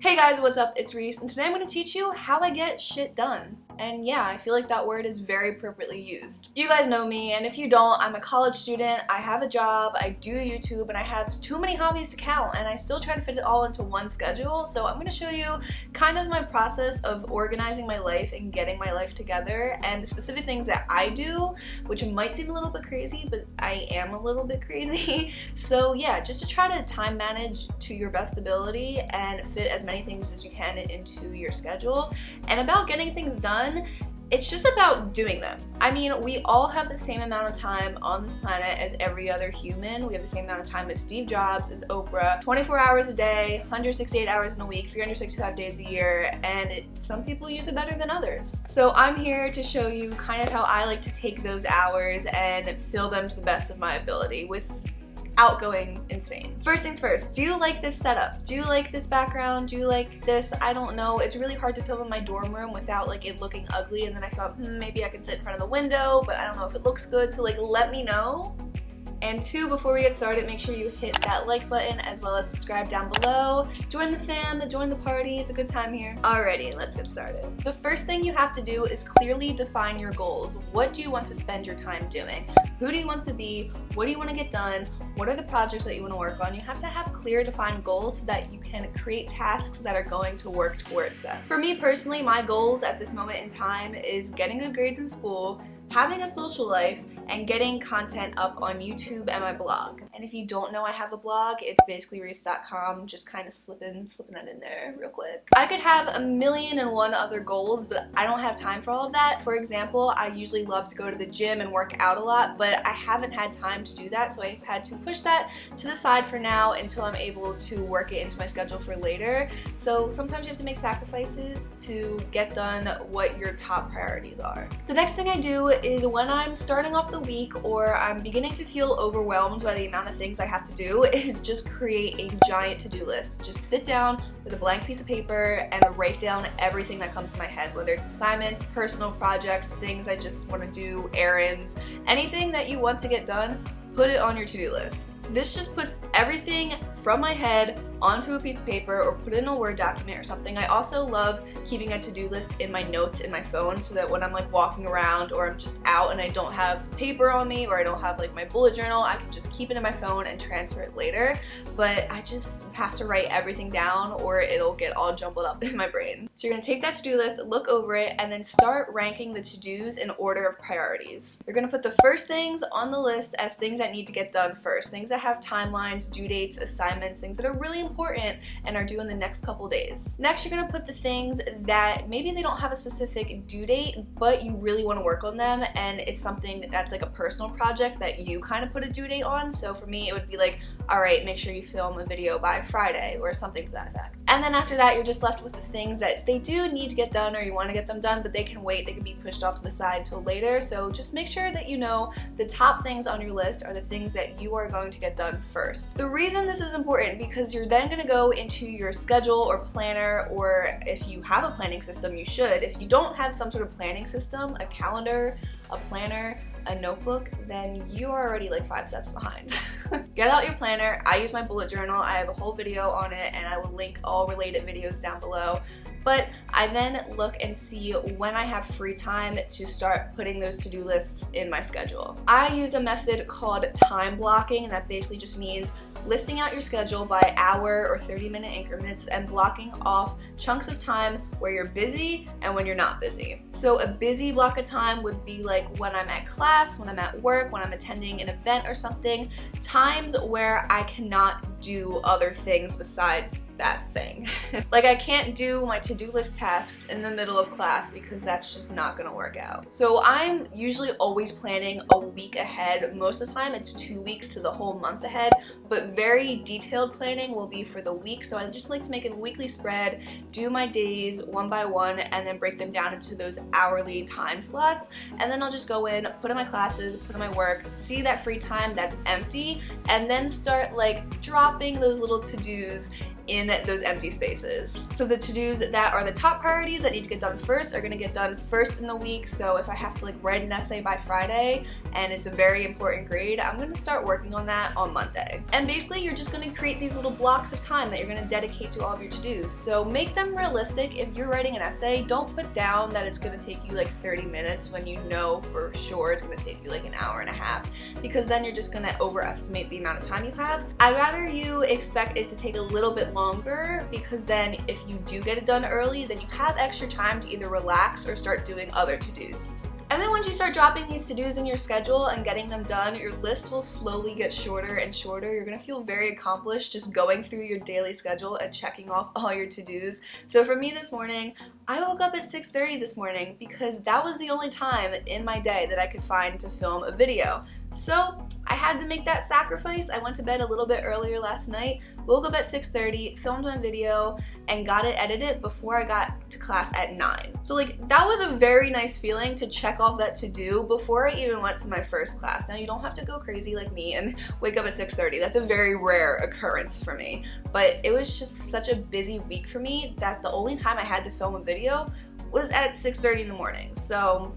Hey guys, what's up? It's Reese, and today I'm going to teach you how I get shit done. And yeah, I feel like that word is very appropriately used. You guys know me, and if you don't, I'm a college student, I have a job, I do YouTube, and I have too many hobbies to count, and I still try to fit it all into one schedule. So I'm going to show you kind of my process of organizing my life and getting my life together, and the specific things that I do, which might seem a little bit crazy, but I am a little bit crazy. So yeah, just to try to time manage to your best ability and fit as many things as you can into your schedule. And about getting things done, it's just about doing them. I mean, we all have the same amount of time on this planet as every other human. We have the same amount of time as Steve Jobs, as Oprah, 24 hours a day, 168 hours in a week, 365 days a year, and some people use it better than others. So I'm here to show you kind of how I like to take those hours and fill them to the best of my ability without going insane. First things first, do you like this setup? Do you like this background? Do you like this? I don't know. It's really hard to film in my dorm room without like it looking ugly, and then I thought, maybe I can sit in front of the window, but I don't know if it looks good, so like let me know. And two, before we get started, make sure you hit that like button as well as subscribe down below. Join the fam, join the party, it's a good time here. Alrighty, let's get started. The first thing you have to do is clearly define your goals. What do you want to spend your time doing? Who do you want to be? What do you want to get done? What are the projects that you want to work on? You have to have clear defined goals so that you can create tasks that are going to work towards them. For me personally, my goals at this moment in time is getting good grades in school, having a social life, and getting content up on YouTube and my blog. And if you don't know I have a blog, it's basically reese.com, just kind of slipping that in there real quick. I could have 1,000,001 other goals, but I don't have time for all of that. For example, I usually love to go to the gym and work out a lot, but I haven't had time to do that, so I've had to push that to the side for now until I'm able to work it into my schedule for later. So sometimes you have to make sacrifices to get done what your top priorities are. The next thing I do is when I'm starting off the week or I'm beginning to feel overwhelmed by the amount of things I have to do, is just create a giant to-do list. Just sit down with a blank piece of paper and write down everything that comes to my head, whether it's assignments, personal projects, things I just want to do, errands, anything that you want to get done, put it on your to-do list. This just puts everything from my head onto a piece of paper or put it in a Word document or something. I also love keeping a to-do list in my notes in my phone so that when I'm like walking around or I'm just out and I don't have paper on me or I don't have like my bullet journal, I can just keep it in my phone and transfer it later. But I just have to write everything down or it'll get all jumbled up in my brain. So you're gonna take that to-do list, look over it, and then start ranking the to-dos in order of priorities. You're gonna put the first things on the list as things that need to get done first, things that have timelines, due dates, assignments, things that are really important and are due in the next couple days. Next, you're gonna put the things that maybe they don't have a specific due date, but you really wanna work on them, and it's something that's like a personal project that you kind of put a due date on. So for me, it would be like, all right, make sure you film a video by Friday or something to that effect. And then after that, you're just left with the things that they do need to get done or you wanna get them done, but they can wait, they can be pushed off to the side till later. So just make sure that you know the top things on your list are the things that you are going to get done first. The reason this is important, because you're then going to go into your schedule or planner, or if you have a planning system, you should. If you don't have some sort of planning system, a calendar, a planner, a notebook, then you are already like 5 steps behind. Get out your planner. I use my bullet journal. I have a whole video on it and I will link all related videos down below. But I then look and see when I have free time to start putting those to-do lists in my schedule. I use a method called time blocking, and that basically just means listing out your schedule by hour or 30-minute increments and blocking off chunks of time where you're busy and when you're not busy. So a busy block of time would be like when I'm at class, when I'm at work, when I'm attending an event or something, times where I cannot do other things besides that thing. Like I can't do my to-do list tasks in the middle of class because that's just not gonna work out. So I'm usually always planning a week ahead. Most of the time it's 2 weeks to the whole month ahead, but very detailed planning will be for the week. So I just like to make a weekly spread, do my days one by one, and then break them down into those hourly time slots. And then I'll just go in, put in my classes, put in my work, see that free time that's empty, and then start like dropping those little to-dos in those empty spaces. So the to-dos that are the top priorities that need to get done first are gonna get done first in the week. So if I have to like write an essay by Friday and it's a very important grade, I'm gonna start working on that on Monday. And basically you're just gonna create these little blocks of time that you're gonna dedicate to all of your to-dos. So make them realistic. If you're writing an essay, don't put down that it's gonna take you like 30 minutes when you know for sure it's gonna take you like an hour and a half, because then you're just gonna overestimate the amount of time you have. I'd rather you expect it to take a little bit longer, because then if you do get it done early, then you have extra time to either relax or start doing other to-dos. And then once you start dropping these to-dos in your schedule and getting them done, your list will slowly get shorter and shorter. You're gonna feel very accomplished just going through your daily schedule and checking off all your to-dos. So for me this morning, I woke up at 6:30 this morning because that was the only time in my day that I could find to film a video. So I had to make that sacrifice. I went to bed a little bit earlier last night, woke up at 6:30, filmed my video, and got it edited before I got to class at 9. So like that was a very nice feeling to check off that to-do before I even went to my first class. Now you don't have to go crazy like me and wake up at 6:30. That's a very rare occurrence for me. But it was just such a busy week for me that the only time I had to film a video was at 6:30 in the morning. So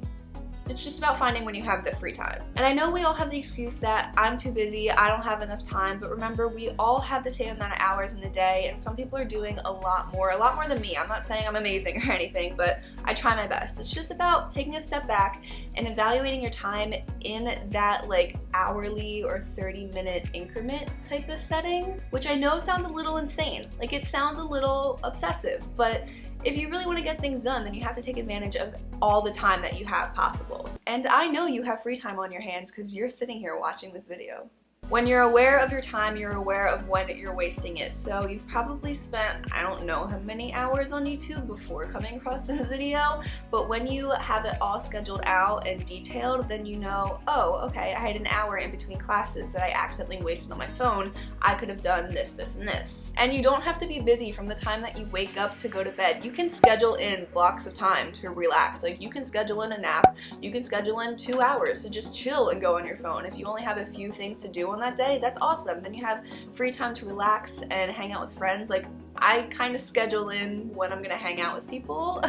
it's just about finding when you have the free time. And I know we all have the excuse that I'm too busy, I don't have enough time, but remember, we all have the same amount of hours in the day, and some people are doing a lot more than me. I'm not saying I'm amazing or anything, but I try my best. It's just about taking a step back and evaluating your time in that like hourly or 30-minute increment type of setting, which I know sounds a little insane. Like it sounds a little obsessive, but if you really want to get things done, then you have to take advantage of all the time that you have possible. And I know you have free time on your hands because you're sitting here watching this video. When you're aware of your time, you're aware of when you're wasting it. So you've probably spent, I don't know how many hours on YouTube before coming across this video, but when you have it all scheduled out and detailed, then you know, oh, okay, I had an hour in between classes that I accidentally wasted on my phone. I could have done this, this, and this. And you don't have to be busy from the time that you wake up to go to bed. You can schedule in blocks of time to relax. Like you can schedule in a nap, you can schedule in 2 hours to just chill and go on your phone. If you only have a few things to do on that day, that's awesome. Then you have free time to relax and hang out with friends. Like I kind of schedule in when I'm gonna hang out with people.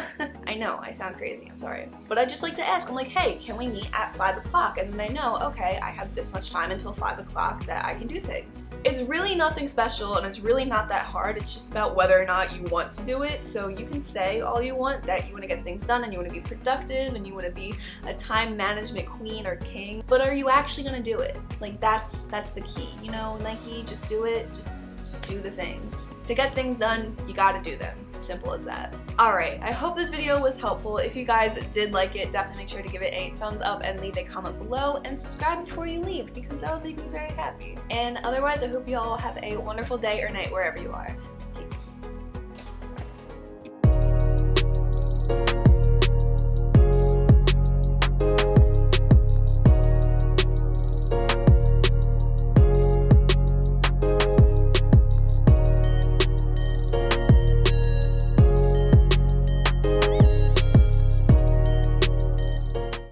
I know, I sound crazy, I'm sorry. But I just like to ask, I'm like, hey, can we meet at 5 o'clock? And then I know, okay, I have this much time until 5 o'clock that I can do things. It's really nothing special and it's really not that hard. It's just about whether or not you want to do it. So you can say all you want that you want to get things done and you want to be productive and you want to be a time management queen or king, but are you actually gonna do it? Like that's the key, you know, Nike, just do it, just do the things. To get things done, you gotta do them. Simple as that. Alright, I hope this video was helpful. If you guys did like it, definitely make sure to give it a thumbs up and leave a comment below and subscribe before you leave because that would make me very happy. And otherwise, I hope you all have a wonderful day or night wherever you are.